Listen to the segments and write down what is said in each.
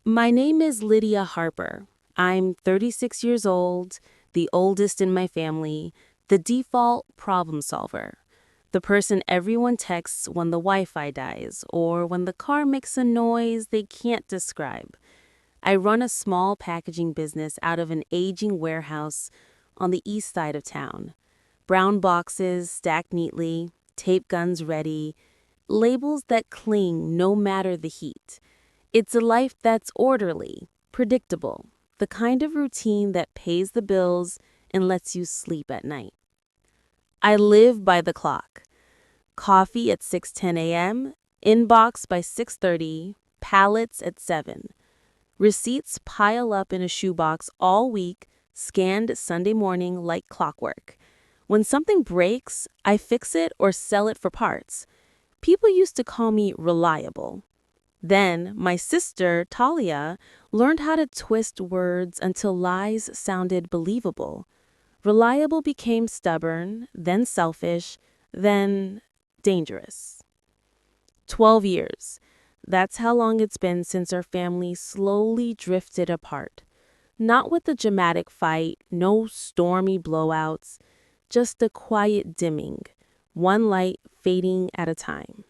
My name is Lydia Harper. I'm 36 years old, the oldest in my family, the default problem solver, the person everyone texts when the Wi-Fi dies or when the car makes a noise they can't describe. I run a small packaging business out of an aging warehouse on the east side of town. Brown boxes stacked neatly, tape guns ready, labels that cling no matter the heat. It's a life that's orderly, predictable, the kind of routine that pays the bills and lets you sleep at night. I live by the clock. Coffee at 6:10 a.m., inbox by 6:30, pallets at 7. Receipts pile up in a shoebox all week, scanned Sunday morning like clockwork. When something breaks, I fix it or sell it for parts. People used to call me reliable. Then, my sister, Talia, learned how to twist words until lies sounded believable. Reliable became stubborn, then selfish, then dangerous. 12 years. That's how long it's been since our family slowly drifted apart. Not with a dramatic fight, no stormy blowouts, just a quiet dimming, one light fading at a time.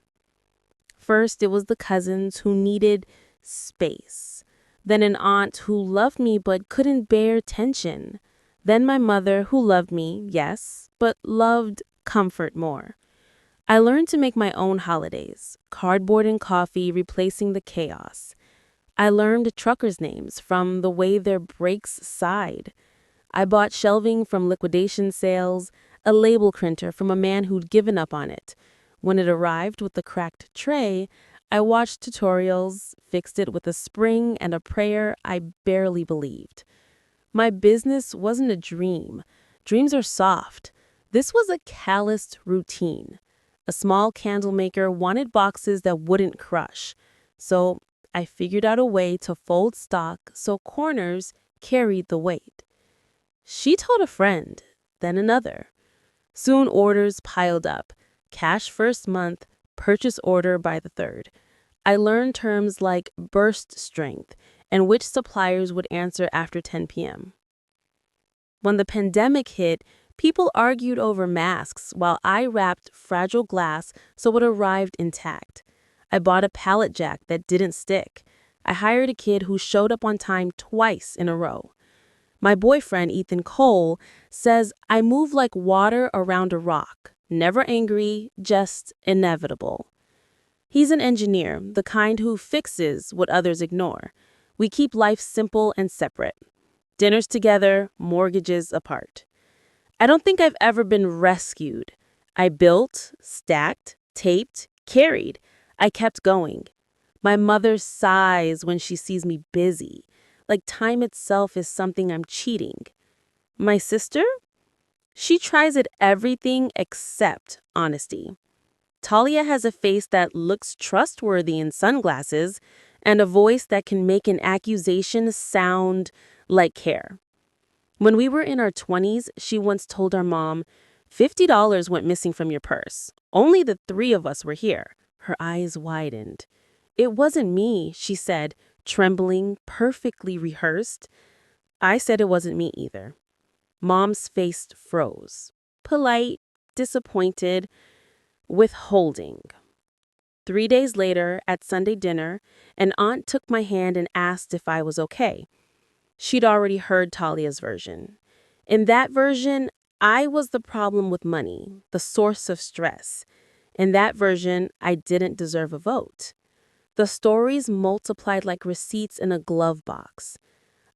First, it was the cousins who needed space. Then an aunt who loved me but couldn't bear tension. Then my mother who loved me, yes, but loved comfort more. I learned to make my own holidays, cardboard and coffee replacing the chaos. I learned truckers' names from the way their brakes sighed. I bought shelving from liquidation sales, a label printer from a man who'd given up on it. When it arrived with the cracked tray, I watched tutorials, fixed it with a spring and a prayer I barely believed. My business wasn't a dream. Dreams are soft. This was a calloused routine. A small candle maker wanted boxes that wouldn't crush. So I figured out a way to fold stock so corners carried the weight. She told a friend, then another. Soon orders piled up. Cash first month, purchase order by the third. I learned terms like burst strength and which suppliers would answer after 10 p.m. When the pandemic hit, people argued over masks while I wrapped fragile glass so it arrived intact. I bought a pallet jack that didn't stick. I hired a kid who showed up on time twice in a row. My boyfriend, Ethan Cole, says I move like water around a rock. Never angry, just inevitable. He's an engineer, the kind who fixes what others ignore. We keep life simple and separate. Dinners together, mortgages apart. I don't think I've ever been rescued. I built, stacked, taped, carried. I kept going. My mother sighs when she sees me busy, like time itself is something I'm cheating. My sister? She tries at everything except honesty. Talia has a face that looks trustworthy in sunglasses and a voice that can make an accusation sound like care. When we were in our 20s, she once told our mom, $50 went missing from your purse. Only the three of us were here. Her eyes widened. It wasn't me, she said, trembling, perfectly rehearsed. I said it wasn't me either. Mom's face froze. Polite, disappointed, withholding. 3 days later, at Sunday dinner, an aunt took my hand and asked if I was okay. She'd already heard Talia's version. In that version, I was the problem with money, the source of stress. In that version, I didn't deserve a vote. The stories multiplied like receipts in a glove box.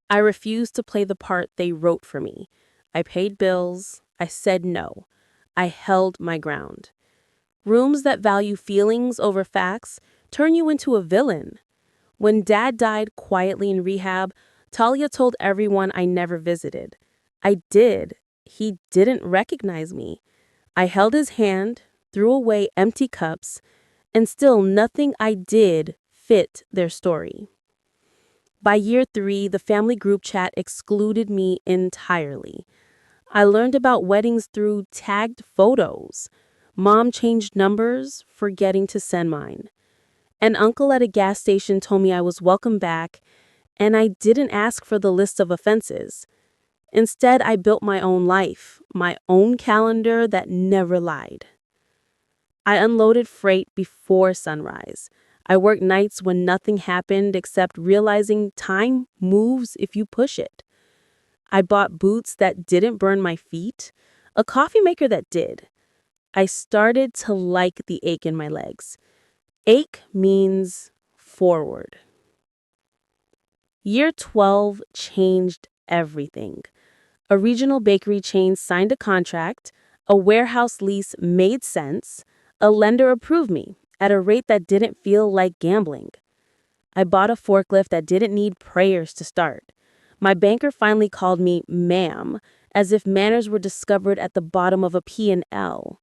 I refused to play the part they wrote for me. I paid bills. I said no. I held my ground. Rooms that value feelings over facts turn you into a villain. When Dad died quietly in rehab, Talia told everyone I never visited. I did. He didn't recognize me. I held his hand, threw away empty cups, and still nothing I did fit their story. By year 3, the family group chat excluded me entirely. I learned about weddings through tagged photos. Mom changed numbers, forgetting to send mine. An uncle at a gas station told me I was welcome back, And I didn't ask for the list of offenses. Instead, I built my own life, my own calendar that never lied. I unloaded freight before sunrise. I worked nights when nothing happened except realizing time moves if you push it. I bought boots that didn't burn my feet, a coffee maker that did. I started to like the ache in my legs. Ache means forward. Year 12 changed everything. A regional bakery chain signed a contract, a warehouse lease made sense, a lender approved me at a rate that didn't feel like gambling. I bought a forklift that didn't need prayers to start. My banker finally called me ma'am, as if manners were discovered at the bottom of a P&L.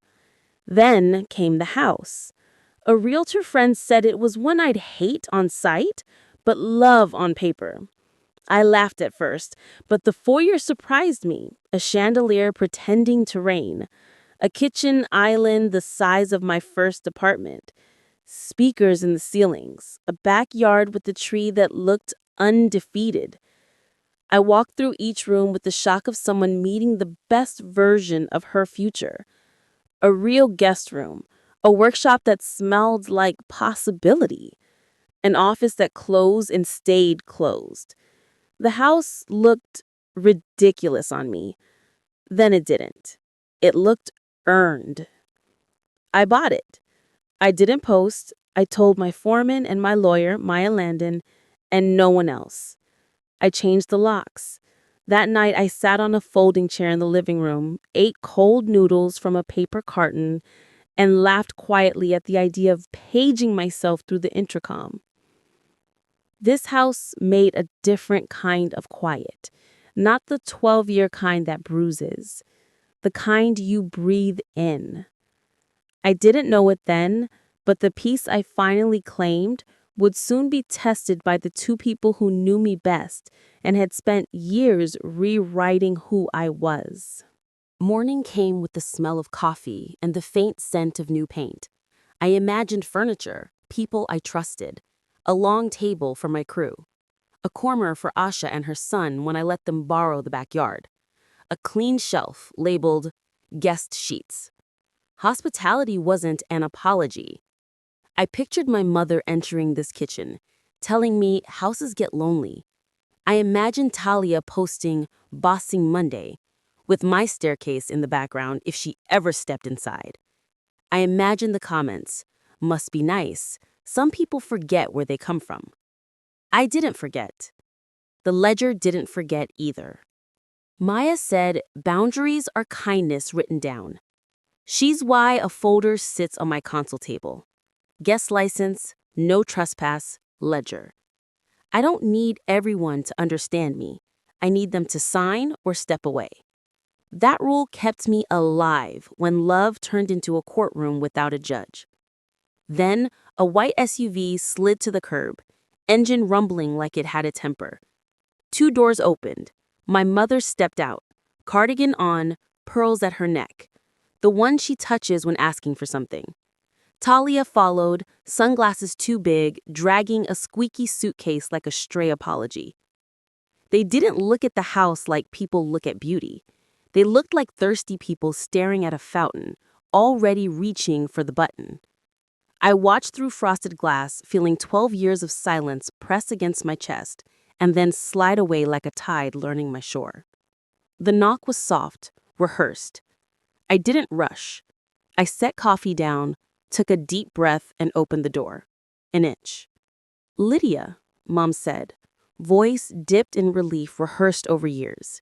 Then came the house. A realtor friend said it was one I'd hate on sight, but love on paper. I laughed at first, but the foyer surprised me, a chandelier pretending to rain, a kitchen island the size of my first apartment, speakers in the ceilings, a backyard with a tree that looked undefeated. I walked through each room with the shock of someone meeting the best version of her future. A real guest room, a workshop that smelled like possibility, an office that closed and stayed closed. The house looked ridiculous on me. Then it didn't. It looked earned. I bought it. I didn't post. I told my foreman and my lawyer, Maya Landon, and no one else. I changed the locks. That night, I sat on a folding chair in the living room, ate cold noodles from a paper carton, and laughed quietly at the idea of paging myself through the intercom. This house made a different kind of quiet, not the 12-year kind that bruises, the kind you breathe in. I didn't know it then, but the peace I finally claimed would soon be tested by the two people who knew me best and had spent years rewriting who I was. Morning came with the smell of coffee and the faint scent of new paint. I imagined furniture, people I trusted, a long table for my crew, a corner for Asha and her son when I let them borrow the backyard, a clean shelf labeled guest sheets. Hospitality wasn't an apology. I pictured my mother entering this kitchen, telling me houses get lonely. I imagined Talia posting Bossing Monday, with my staircase in the background if she ever stepped inside. I imagined the comments, must be nice. Some people forget where they come from. I didn't forget. The ledger didn't forget either. Maya said boundaries are kindness written down. She's why a folder sits on my console table. Guest license, no trespass, ledger. I don't need everyone to understand me. I need them to sign or step away. That rule kept me alive when love turned into a courtroom without a judge. Then, a white SUV slid to the curb, engine rumbling like it had a temper. 2 doors opened. My mother stepped out, cardigan on, pearls at her neck, the one she touches when asking for something. Talia followed, sunglasses too big, dragging a squeaky suitcase like a stray apology. They didn't look at the house like people look at beauty. They looked like thirsty people staring at a fountain, already reaching for the button. I watched through frosted glass, feeling 12 years of silence press against my chest, and then slide away like a tide learning my shore. The knock was soft, rehearsed. I didn't rush. I set coffee down, took a deep breath, and opened the door. An inch. "Lydia," Mom said, voice dipped in relief rehearsed over years.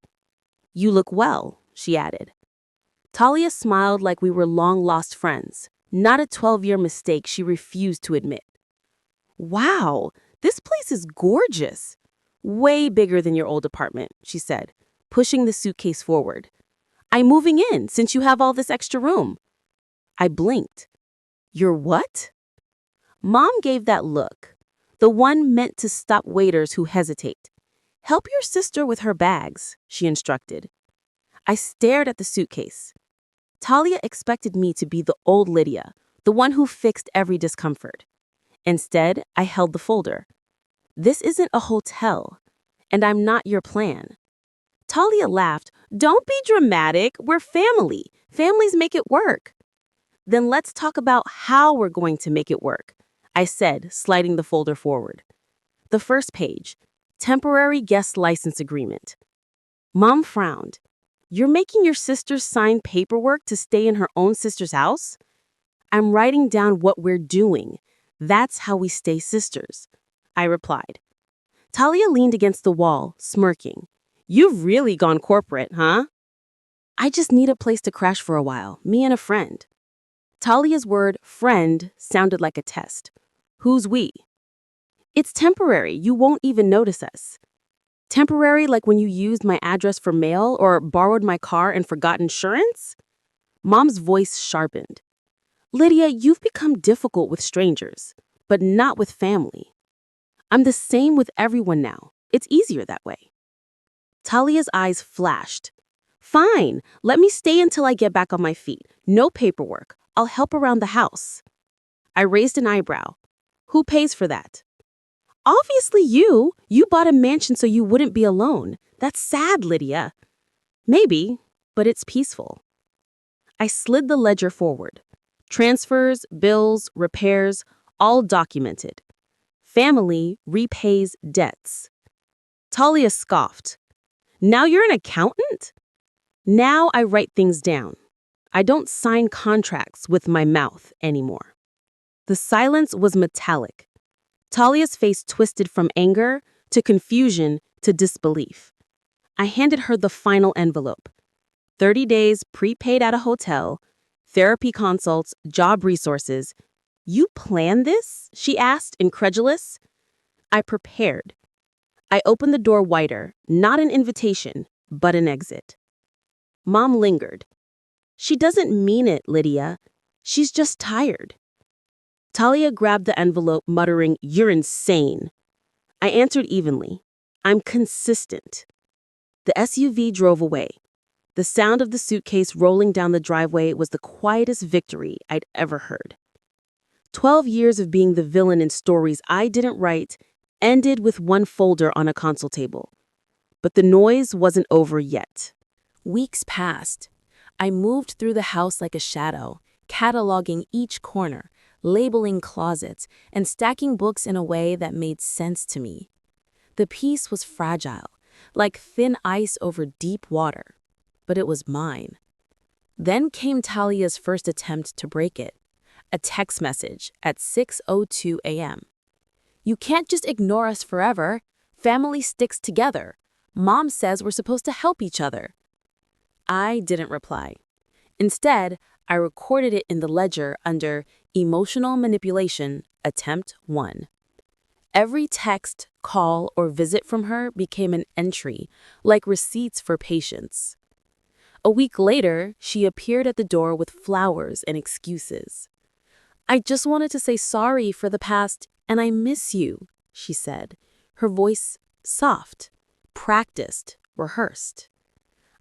"You look well," she added. Talia smiled like we were long-lost friends, not a 12-year mistake she refused to admit. "Wow, this place is gorgeous. Way bigger than your old apartment," she said, pushing the suitcase forward. "I'm moving in since you have all this extra room." I blinked. "You're what?" Mom gave that look, the one meant to stop waiters who hesitate. "Help your sister with her bags," she instructed. I stared at the suitcase. Talia expected me to be the old Lydia, the one who fixed every discomfort. Instead, I held the folder. "This isn't a hotel. and I'm not your plan. Talia laughed. Don't be dramatic. We're family. Families make it work. Then let's talk about how we're going to make it work, I said, sliding the folder forward. The first page, temporary guest license agreement. Mom frowned. You're making your sister sign paperwork to stay in her own sister's house? I'm writing down what we're doing. That's how we stay sisters, I replied. Talia leaned against the wall, smirking. You've really gone corporate, huh? I just need a place to crash for a while, me and a friend. Talia's word, friend, sounded like a test. Who's we? It's temporary. You won't even notice us. Temporary like when you used my address for mail or borrowed my car and forgot insurance? Mom's voice sharpened. Lydia, you've become difficult with strangers, but not with family. I'm the same with everyone now. It's easier that way. Talia's eyes flashed. Fine, let me stay until I get back on my feet. No paperwork. I'll help around the house. I raised an eyebrow. Who pays for that? Obviously you. You bought a mansion so you wouldn't be alone. That's sad, Lydia. Maybe, but it's peaceful. I slid the ledger forward. Transfers, bills, repairs, all documented. Family repays debts. Talia scoffed. Now you're an accountant? Now I write things down. I don't sign contracts with my mouth anymore. The silence was metallic. Talia's face twisted from anger to confusion to disbelief. I handed her the final envelope. 30 days prepaid at a hotel, therapy consults, job resources. You planned this? She asked, incredulous. I prepared. I opened the door wider, not an invitation, but an exit. Mom lingered. She doesn't mean it, Lydia. She's just tired. Talia grabbed the envelope, muttering, You're insane. I answered evenly. I'm consistent. The SUV drove away. The sound of the suitcase rolling down the driveway was the quietest victory I'd ever heard. 12 years of being the villain in stories I didn't write ended with one folder on a console table. But the noise wasn't over yet. Weeks passed. I moved through the house like a shadow, cataloging each corner, labeling closets, and stacking books in a way that made sense to me. The peace was fragile, like thin ice over deep water, but it was mine. Then came Talia's first attempt to break it, a text message at 6:02 a.m. You can't just ignore us forever. Family sticks together. Mom says we're supposed to help each other. I didn't reply. Instead, I recorded it in the ledger under Emotional Manipulation, Attempt 1. Every text, call, or visit from her became an entry, like receipts for patience. A week later, she appeared at the door with flowers and excuses. I just wanted to say sorry for the past, and I miss you, she said, her voice soft, practiced, rehearsed.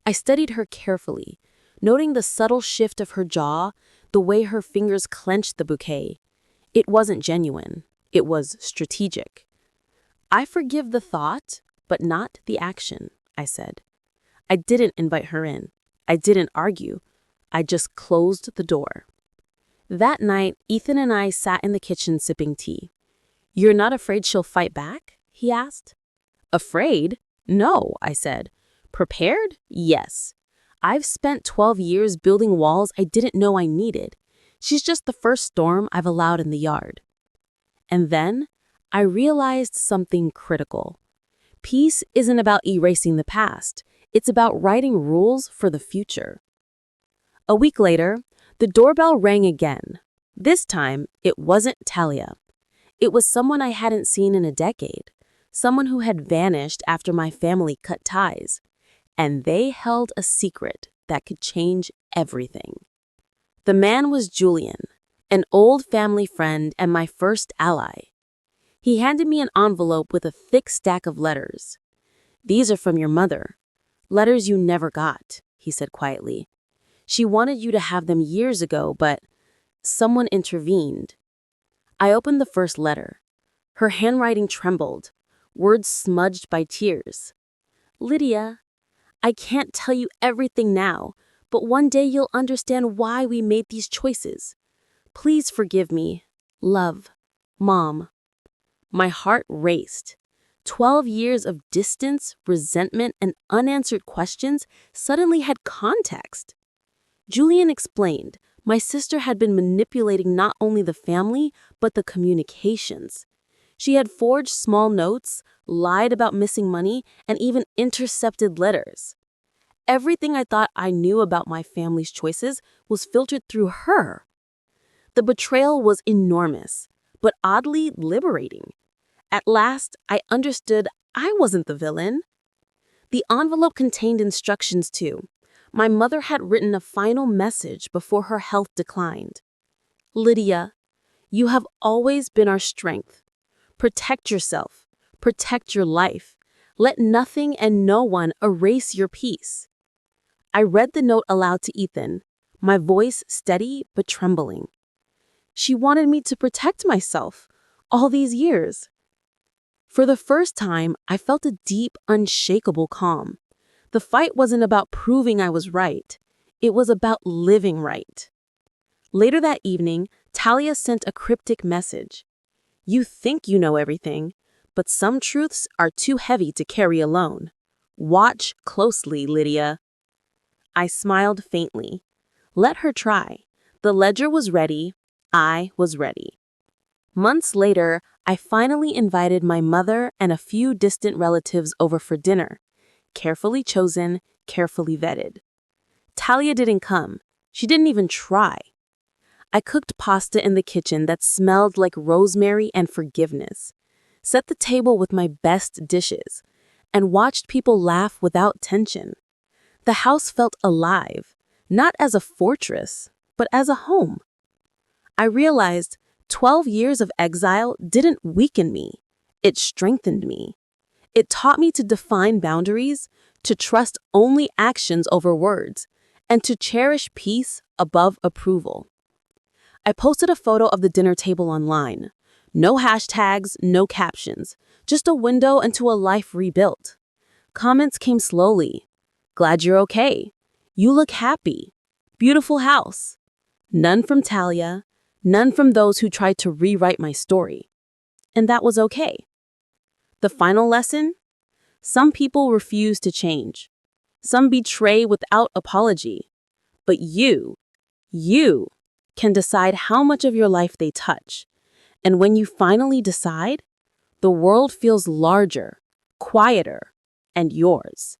I studied her carefully, noting the subtle shift of her jaw, the way her fingers clenched the bouquet. It wasn't genuine. It was strategic. I forgive the thought, but not the action, I said. I didn't invite her in. I didn't argue. I just closed the door. That night, Ethan and I sat in the kitchen sipping tea. You're not afraid she'll fight back? He asked. Afraid? No, I said. Prepared? Yes. I've spent 12 years building walls I didn't know I needed. She's just the first storm I've allowed in the yard. And then I realized something critical. Peace isn't about erasing the past. It's about writing rules for the future. A week later, the doorbell rang again. This time, it wasn't Talia. It was someone I hadn't seen in a decade, someone who had vanished after my family cut ties. And they held a secret that could change everything. The man was Julian, an old family friend and my first ally. He handed me an envelope with a thick stack of letters. These are from your mother. Letters you never got, he said quietly. She wanted you to have them years ago, but someone intervened. I opened the first letter. Her handwriting trembled. words smudged by tears. Lydia, I can't tell you everything now, but one day you'll understand why we made these choices. Please forgive me. Love. Mom. My heart raced. 12 years of distance, resentment, and unanswered questions suddenly had context. Julian explained my sister had been manipulating not only the family, but the communications. She had forged small notes, lied about missing money, and even intercepted letters. Everything I thought I knew about my family's choices was filtered through her. The betrayal was enormous, but oddly liberating. At last, I understood I wasn't the villain. The envelope contained instructions too. My mother had written a final message before her health declined. Lydia, you have always been our strength. Protect yourself. Protect your life. Let nothing and no one erase your peace. I read the note aloud to Ethan, my voice steady but trembling. She wanted me to protect myself all these years. For the first time, I felt a deep, unshakable calm. The fight wasn't about proving I was right. It was about living right. Later that evening, Talia sent a cryptic message. You think you know everything, but some truths are too heavy to carry alone. Watch closely, Lydia. I smiled faintly. Let her try. The ledger was ready. I was ready. Months later, I finally invited my mother and a few distant relatives over for dinner. Carefully chosen, carefully vetted. Talia didn't come. She didn't even try. I cooked pasta in the kitchen that smelled like rosemary and forgiveness, set the table with my best dishes, and watched people laugh without tension. The house felt alive, not as a fortress, but as a home. I realized 12 years of exile didn't weaken me. It strengthened me. It taught me to define boundaries, to trust only actions over words, and to cherish peace above approval. I posted a photo of the dinner table online. No hashtags, no captions, just a window into a life rebuilt. Comments came slowly. Glad you're okay. You look happy. Beautiful house. None from Talia, none from those who tried to rewrite my story. And that was okay. The final lesson? Some people refuse to change. Some betray without apology. But you can decide how much of your life they touch. And when you finally decide, the world feels larger, quieter, and yours.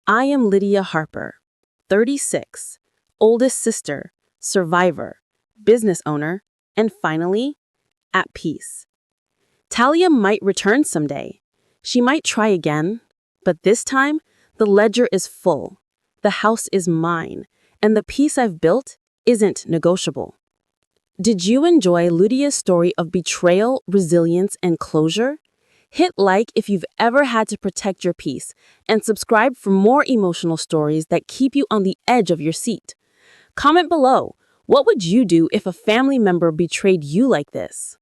I am Lydia Harper, 36, oldest sister, survivor, business owner, and finally, at peace. Talia might return someday. She might try again, but this time, the ledger is full. The house is mine, and the peace I've built isn't negotiable. Did you enjoy Lydia's story of betrayal, resilience, and closure? Hit like if you've ever had to protect your peace, and subscribe for more emotional stories that keep you on the edge of your seat. Comment below, what would you do if a family member betrayed you like this?